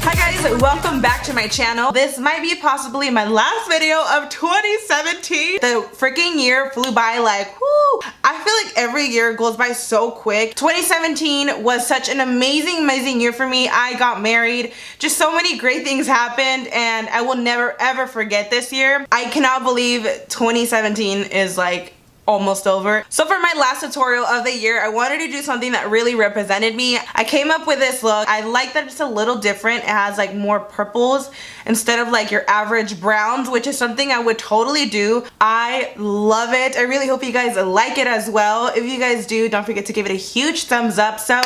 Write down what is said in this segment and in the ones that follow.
Hi guys, welcome back to my channel. This might be possibly my last video of 2017. The freaking year flew by like, whoo. I feel like every year goes by so quick. 2017 was such an amazing year for me. I got married. Just so many great things happened and I will never ever forget this year. I cannot believe 2017 is like almost over. So for my last tutorial of the year, I wanted to do something that really represented me. I came up with this look. I like that it's a little different. It has like more purples instead of like your average browns, which is something I would totally do. I love it. I really hope you guys like it as well. If you guys do, don't forget to give it a huge thumbs up. So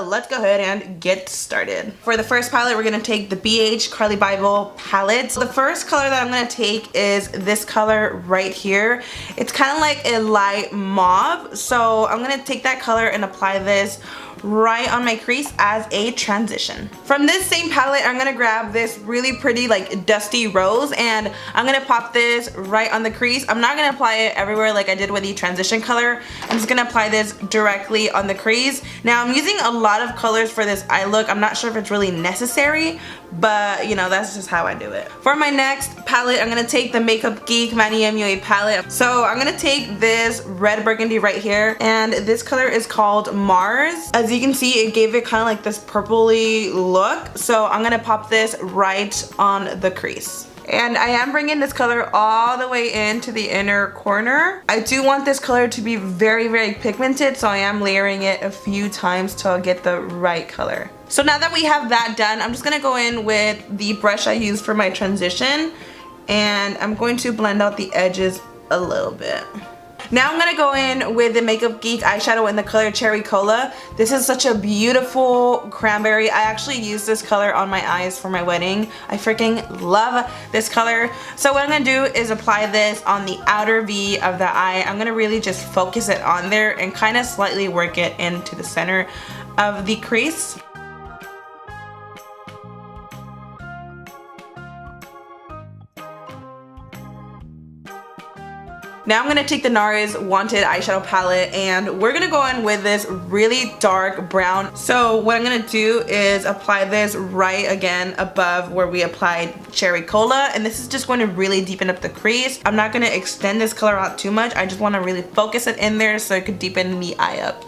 let's go ahead and get started. For the first palette, we're gonna take the BH Carly Bible palette. So the first color that I'm gonna take is this color right here. It's kind of like a light mauve, so I'm gonna take that color and apply this right on my crease as a transition. From this same palette, I'm gonna grab this really pretty like dusty rose and I'm gonna pop this right on the crease. I'm not gonna apply it everywhere like I did with the transition color. I'm just gonna apply this directly on the crease. Now I'm using a lot of colors for this eye look. I'm not sure if it's really necessary, but you know, that's just how I do it. For my next palette, I'm gonna take the Makeup Geek Manny MUA palette. So I'm gonna take this red burgundy right here, and this color is called Mars. As you can see, it gave it kind of like this purpley look. So I'm gonna pop this right on the crease. And I am bringing this color all the way into the inner corner. I do want this color to be very pigmented, so I am layering it a few times till I get the right color. So now that we have that done, I'm just gonna go in with the brush I used for my transition, and I'm going to blend out the edges a little bit. Now I'm gonna go in with the Makeup Geek eyeshadow in the color Cherry Cola. This is such a beautiful cranberry. I actually used this color on my eyes for my wedding. I freaking love this color. So what I'm gonna do is apply this on the outer V of the eye. I'm gonna really just focus it on there and kind of slightly work it into the center of the crease. Now I'm gonna take the NARS Wanted eyeshadow palette and we're gonna go in with this really dark brown. So what I'm gonna do is apply this right again above where we applied Cherry Cola, and this is just going to really deepen up the crease. I'm not gonna extend this color out too much. I just wanna really focus it in there so it could deepen the eye up.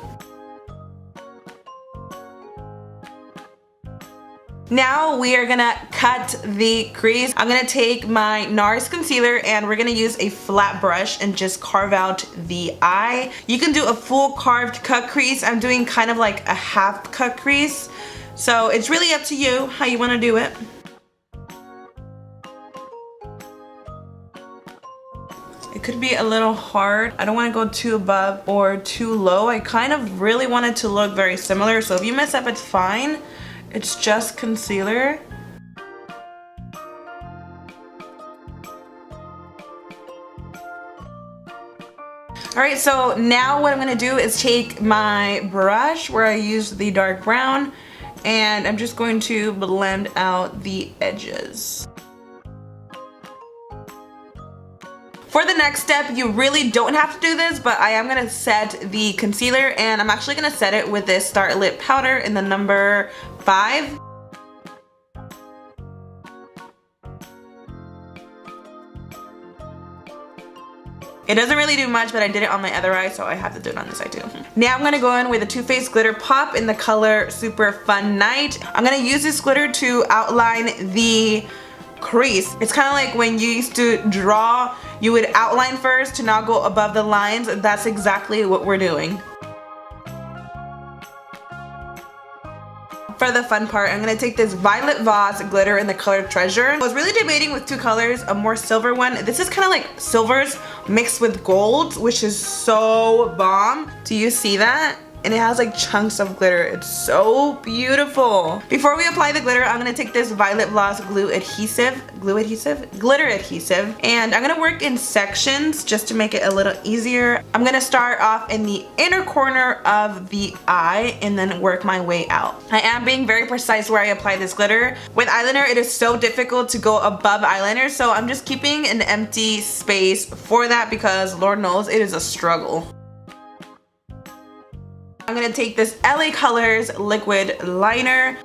Now we are gonna cut the crease. I'm gonna take my NARS concealer and we're gonna use a flat brush and just carve out the eye. You can do a full carved cut crease. I'm doing kind of like a half cut crease. So it's really up to you how you wanna do it. It could be a little hard. I don't want to go too above or too low. I kind of really want it to look very similar. So if you mess up, it's fine. It's just concealer. Alright, so now what I'm going to do is take my brush where I used the dark brown and I'm just going to blend out the edges. For the next step, you really don't have to do this, but I am going to set the concealer and I'm actually going to set it with this Start Lit powder in the number 5. It doesn't really do much, but I did it on my other eye, so I have to do it on this side too. Now I'm going to go in with a Too Faced Glitter Pop in the color Super Fun Night. I'm going to use this glitter to outline the crease. It's kind of like when you used to draw, you would outline first to not go above the lines. That's exactly what we're doing. For the fun part, I'm going to take this Violet Vase glitter in the color Treasure. I was really debating with two colors, a more silver one. This is kind of like silvers mixed with gold, which is so bomb. Do you see that? And it has like chunks of glitter. It's so beautiful. Before we apply the glitter, I'm gonna take this Violet Gloss glitter adhesive, and I'm gonna work in sections just to make it a little easier. I'm gonna start off in the inner corner of the eye and then work my way out. I am being very precise where I apply this glitter. With eyeliner, it is so difficult to go above eyeliner, so I'm just keeping an empty space for that because Lord knows it is a struggle. I'm gonna take this LA Colors liquid liner.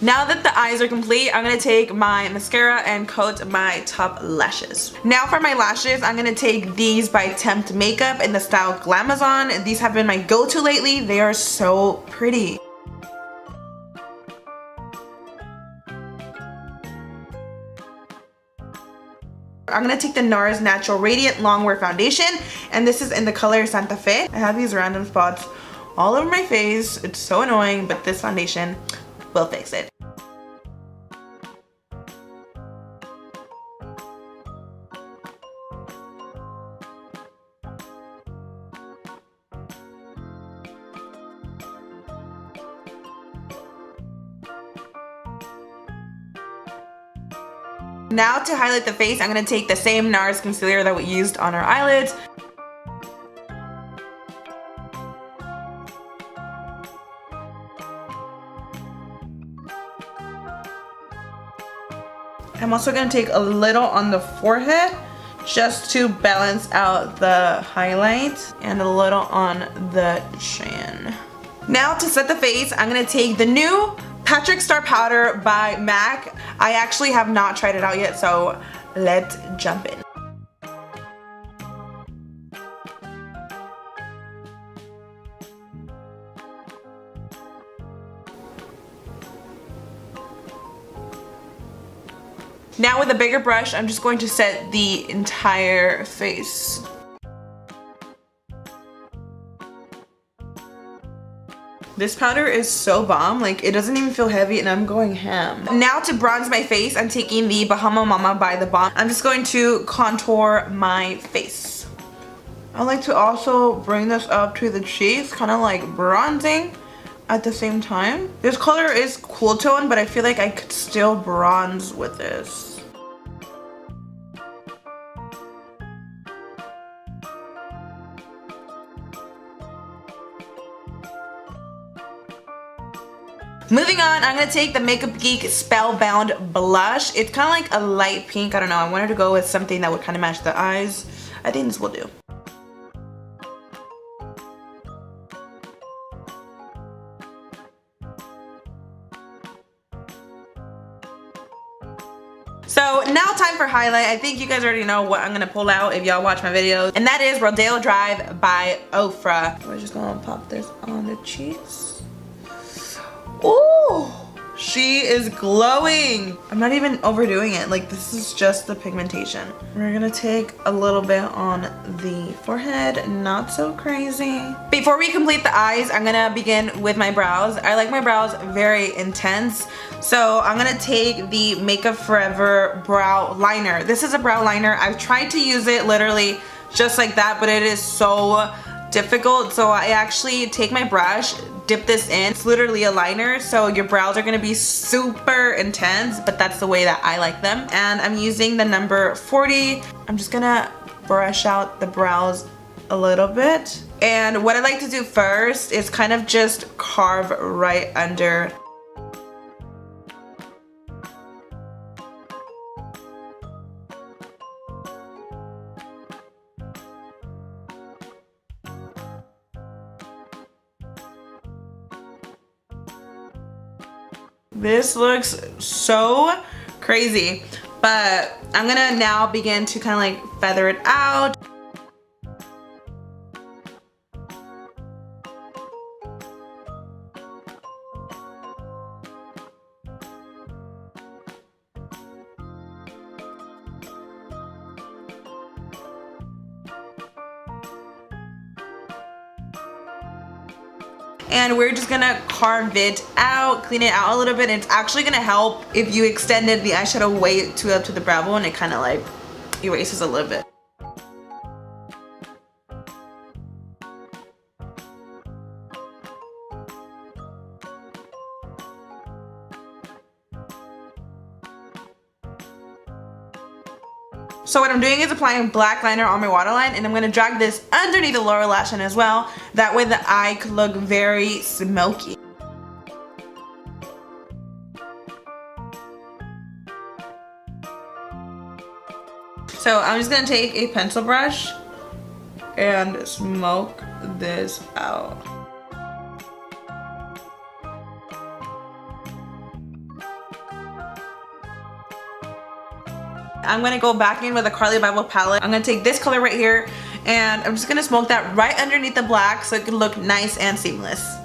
Now that the eyes are complete, I'm gonna take my mascara and coat my top lashes. Now for my lashes, I'm gonna take these by Tempt Makeup in the style Glamazon. These have been my go-to lately. They are so pretty. I'm gonna take the NARS Natural Radiant Longwear Foundation, and this is in the color Santa Fe. I have these random spots all over my face. It's so annoying, but this foundation will fix it. Now to highlight the face, I'm gonna take the same NARS concealer that we used on our eyelids. I'm also gonna take a little on the forehead just to balance out the highlight, and a little on the chin. Now to set the face, I'm gonna take the new Patrick Star Powder by MAC. I actually have not tried it out yet, so let's jump in. Now with a bigger brush, I'm just going to set the entire face. This powder is so bomb, like it doesn't even feel heavy, and I'm going ham. Now to bronze my face, I'm taking the Bahama Mama by The Balm. I'm just going to contour my face. I like to also bring this up to the cheeks, kind of like bronzing at the same time. This color is cool tone, but I feel like I could still bronze with this. Moving on, I'm gonna take the Makeup Geek Spellbound blush. It's kind of like a light pink. I don't know. I wanted to go with something that would kind of match the eyes. I think this will do. So now time for highlight. I think you guys already know what I'm gonna pull out if y'all watch my videos, and that is Rodeo Drive by Ofra. We're just gonna pop this on the cheeks. Ooh, she is glowing. I'm not even overdoing it. Like, this is just the pigmentation. We're gonna take a little bit on the forehead, not so crazy. Before we complete the eyes, I'm gonna begin with my brows. I like my brows very intense, so I'm gonna take the Makeup Forever brow liner. This is a brow liner. I've tried to use it literally just like that, but it is so difficult, so I actually take my brush, dip this in. It's literally a liner, so your brows are gonna be super intense, but that's the way that I like them. And I'm using the number 40. I'm just gonna brush out the brows a little bit. And what I like to do first is kind of just carve right under. This looks so crazy, but I'm gonna now begin to kind of like feather it out. And we're just gonna carve it out, clean it out a little bit. It's actually gonna help if you extended the eyeshadow way too up to the brow bone. It kind of like erases a little bit. So what I'm doing is applying black liner on my waterline, and I'm going to drag this underneath the lower lash line as well. That way the eye could look very smoky. So I'm just gonna take a pencil brush and smoke this out. I'm gonna go back in with a Carly Bible palette. I'm gonna take this color right here and I'm just gonna smoke that right underneath the black so it can look nice and seamless.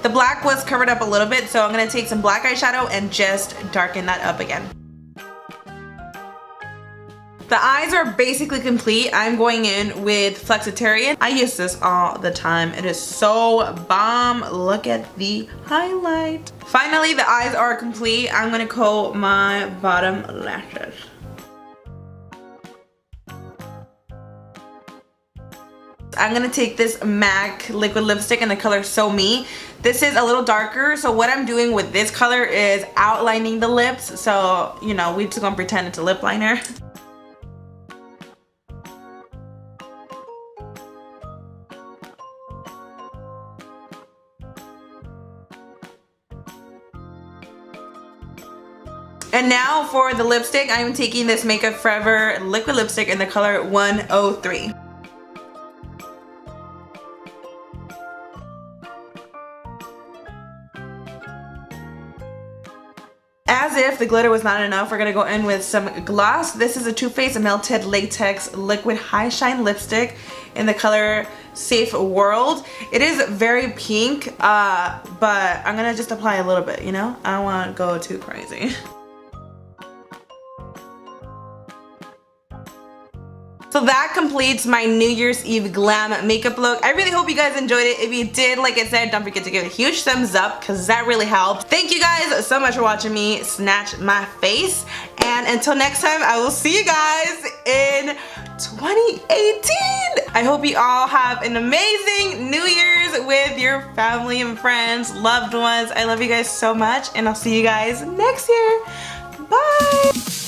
The black was covered up a little bit, so I'm gonna take some black eyeshadow and just darken that up again. The eyes are basically complete. I'm going in with Flexitarian. I use this all the time. It is so bomb. Look at the highlight. Finally, the eyes are complete. I'm gonna coat my bottom lashes. I'm gonna take this MAC liquid lipstick in the color So Me. This is a little darker, so what I'm doing with this color is outlining the lips. So, you know, we just gonna pretend it's a lip liner. And now for the lipstick, I'm taking this Makeup Forever liquid lipstick in the color 103. As if the glitter was not enough, we're gonna go in with some gloss. This is a Too Faced Melted Latex Liquid High Shine Lipstick in the color Safe World. It is very pink, but I'm gonna just apply a little bit, you know? I don't wanna go too crazy. So that completes my New Year's Eve glam makeup look. I really hope you guys enjoyed it. If you did, like I said, don't forget to give it a huge thumbs up because that really helped. Thank you guys so much for watching me snatch my face. And until next time, I will see you guys in 2018. I hope you all have an amazing New Year's with your family and friends, loved ones. I love you guys so much and I'll see you guys next year. Bye.